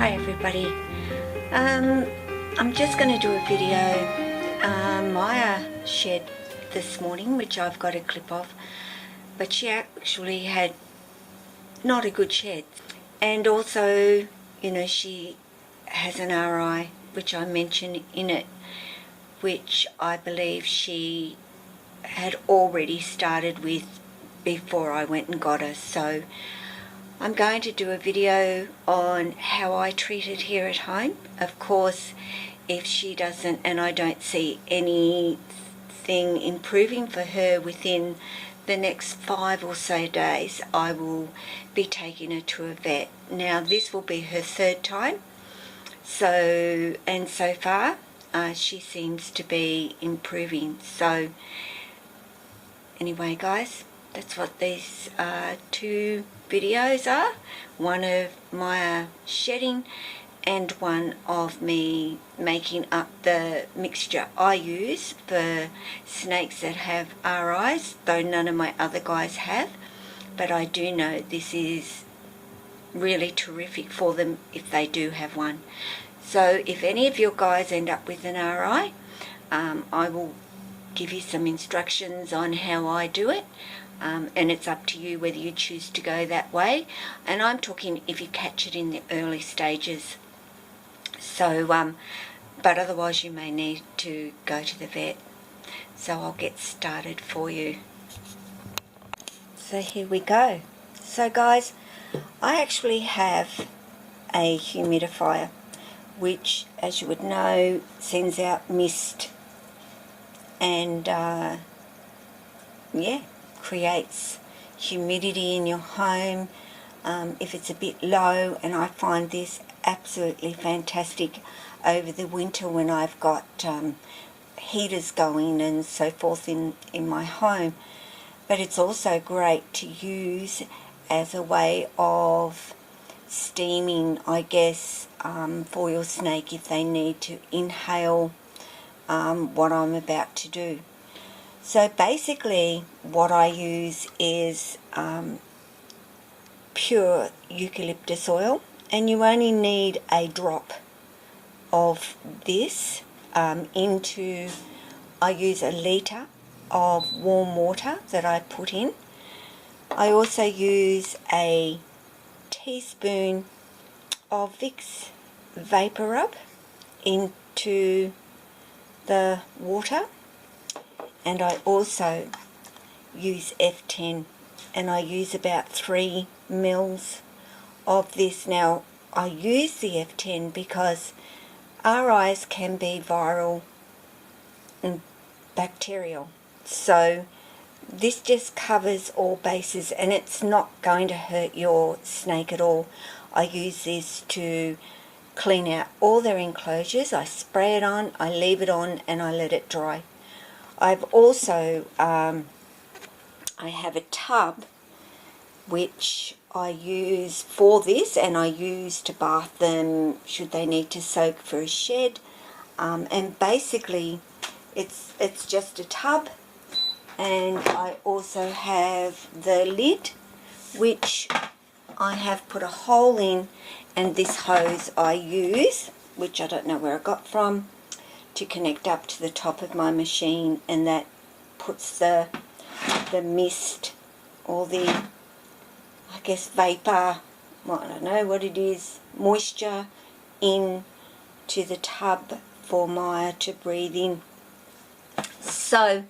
Hi everybody. I'm just going to do a video Maya shared this morning, which I've got a clip of, but she actually had not a good shed, and also, you know, she has an RI, which I mentioned in it, which I believe she had already started with before I went and got her. So I'm going to do a video on how I treat it here at home. Of course, if she doesn't, and I don't see anything improving for her within the next 5 or so days, I will be taking her to a vet. Now, this will be her 3rd time. So far, she seems to be improving. So anyway, guys, that's what these 2 videos are. One of Maya shedding and one of me making up the mixture I use for snakes that have RIs, though none of my other guys have. But I do know this is really terrific for them if they do have one. So if any of your guys end up with an RI, I will give you some instructions on how I do it, and it's up to you whether you choose to go that way. And I'm talking if you catch it in the early stages. So but otherwise you may need to go to the vet. So I'll get started for you. So here we go. So guys, I actually have a humidifier, which, as you would know, sends out mist and creates humidity in your home if it's a bit low. And I find this absolutely fantastic over the winter when I've got heaters going and so forth in my home. But it's also great to use as a way of steaming, I guess, for your snake if they need to inhale what I'm about to do. So basically what I use is pure eucalyptus oil, and you only need a drop of this I use a litre of warm water that I put in. I also use a teaspoon of Vicks Vapor Rub into the water, and I also use F10, and I use about 3 mils of this. Now, I use the F10 because RIs can be viral and bacterial, so this just covers all bases and it's not going to hurt your snake at all. I use this to clean out all their enclosures. I spray it on, I leave it on, and I let it dry. I've also I have a tub which I use for this, and I use to bath them should they need to soak for a shed. And basically it's just a tub, and I also have the lid which I have put a hole in, and this hose I use, which I don't know where I got from, to connect up to the top of my machine, and that puts the mist or the, I guess, vapor, well, I don't know what it is, moisture in to the tub for Maya to breathe in. So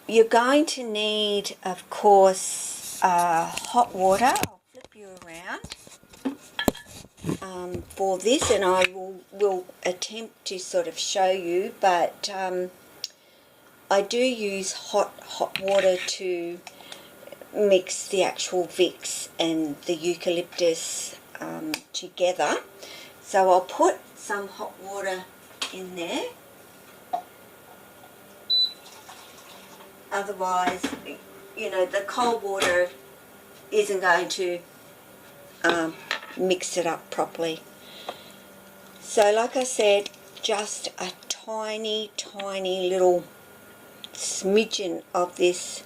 you're going to need, of course, hot water. I'll flip you around for this, and I will attempt to sort of show you, but I do use hot water to mix the actual Vicks and the eucalyptus together. So I'll put some hot water in there. Otherwise, you know, the cold water isn't going to mix it up properly. So like I said, just a tiny little smidgen of this,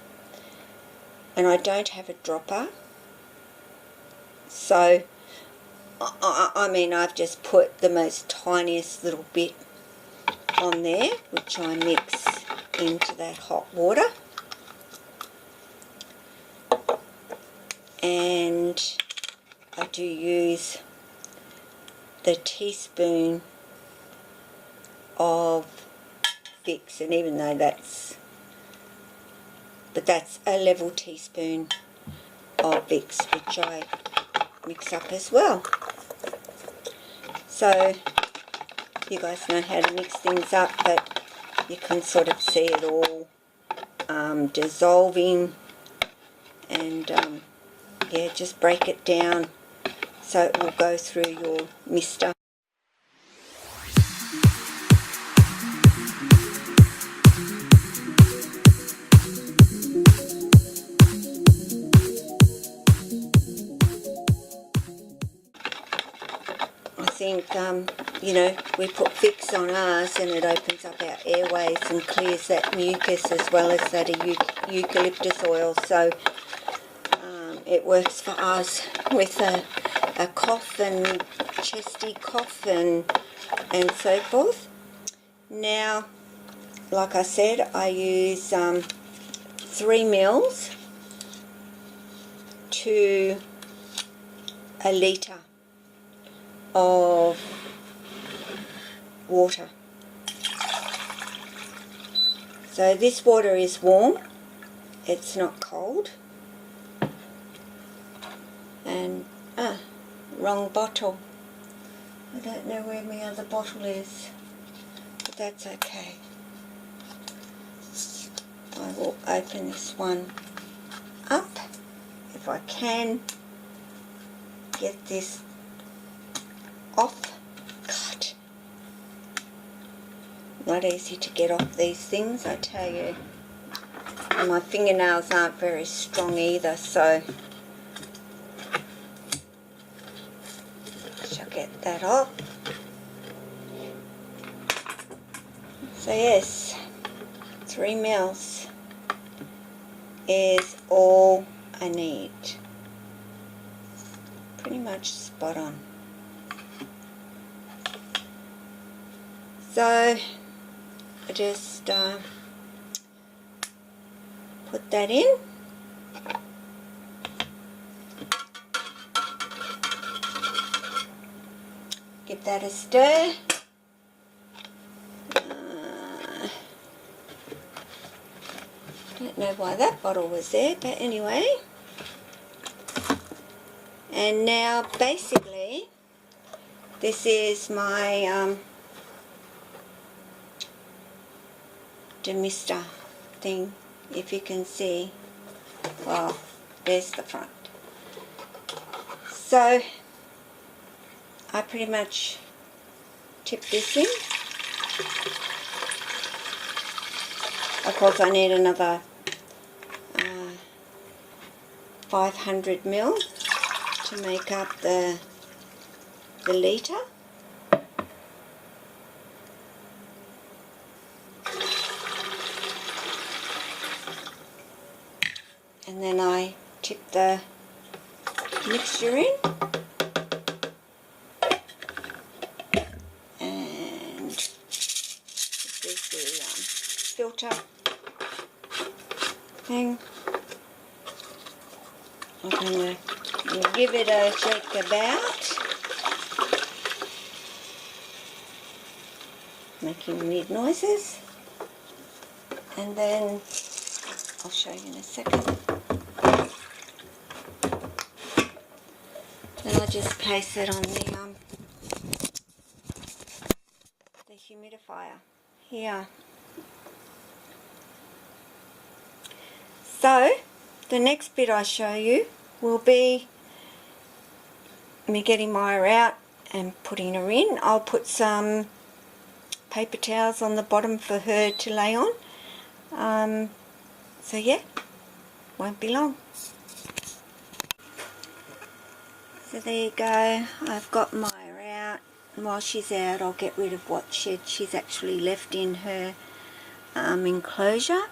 and I don't have a dropper, so I mean, I've just put the most tiniest little bit on there, which I mix into that hot water. And I do use the teaspoon of Vicks, and even though that's a level teaspoon of Vicks, which I mix up as well. So you guys know how to mix things up, but you can sort of see it all dissolving, and yeah, just break it down so it will go through your mister. I think, you know, we put Vicks on ours and it opens up our airways and clears that mucus as well as that eucalyptus oil, so it works for us with a cough and chesty cough and so forth. Now, like I said, I use 3 mils to a litre of water. So this water is warm, it's not cold. And wrong bottle. I don't know where my other bottle is, but that's okay. I will open this one up if I can get this off. God, not easy to get off these things, I tell you. And my fingernails aren't very strong either, so shall get that off. So yes, 3 mils is all I need. Pretty much spot on. So I just put that in. Give that a stir. Don't know why that bottle was there, but anyway. And now basically this is my demister thing, if you can see. Well, there's the front. So I pretty much tip this in. Of course I need another 500 ml to make up the litre. And then I tip the mixture in. And this is the filter thing. I'm going to give it a shake about, making weird noises, and then I'll show you in a second. Then I'll just place it on the humidifier here. So the next bit I show you will be me getting Maya out and putting her in. I'll put some paper towels on the bottom for her to lay on. So yeah, won't be long. So there you go, I've got Maya out, and while she's out I'll get rid of what she's actually left in her enclosure.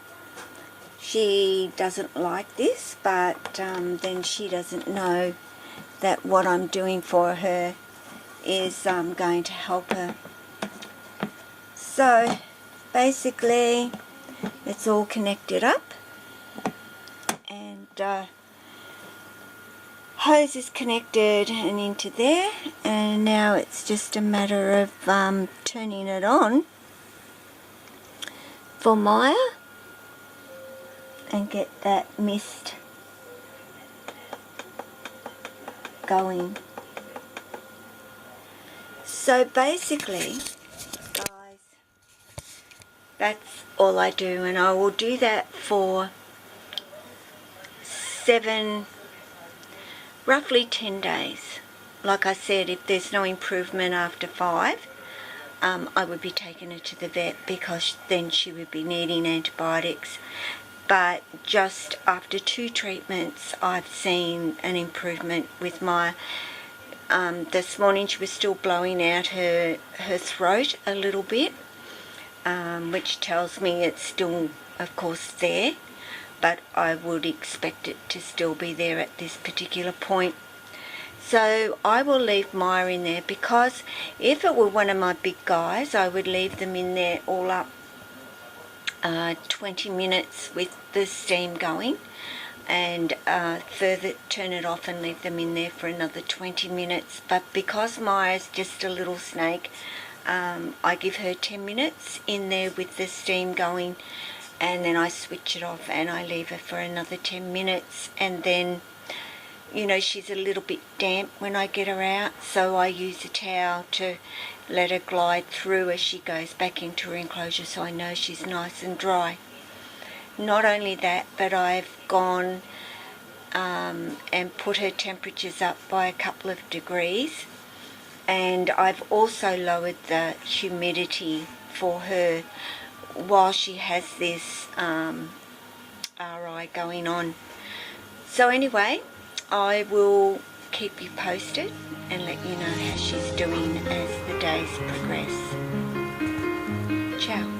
She doesn't like this, but then she doesn't know that what I'm doing for her is going to help her. So basically it's all connected up, and hose is connected and into there, and now it's just a matter of turning it on for Maya and get that mist going. So basically, guys, that's all I do, and I will do that for roughly 10 days. Like I said, if there's no improvement after 5, I would be taking her to the vet, because then she would be needing antibiotics. But just after 2 treatments, I've seen an improvement with Maya. This morning she was still blowing out her throat a little bit, which tells me it's still, of course, there, but I would expect it to still be there at this particular point. So I will leave Maya in there, because if it were one of my big guys, I would leave them in there all up 20 minutes with the steam going, and further turn it off and leave them in there for another 20 minutes. But because Maya's just a little snake, I give her 10 minutes in there with the steam going, and then I switch it off and I leave her for another 10 minutes. And then, you know, she's a little bit damp when I get her out, so I use a towel to let her glide through as she goes back into her enclosure, so I know she's nice and dry. Not only that, but I've gone and put her temperatures up by a couple of degrees, and I've also lowered the humidity for her while she has this RI going on. So anyway, I will keep you posted and let you know how she's doing as the days progress. Ciao.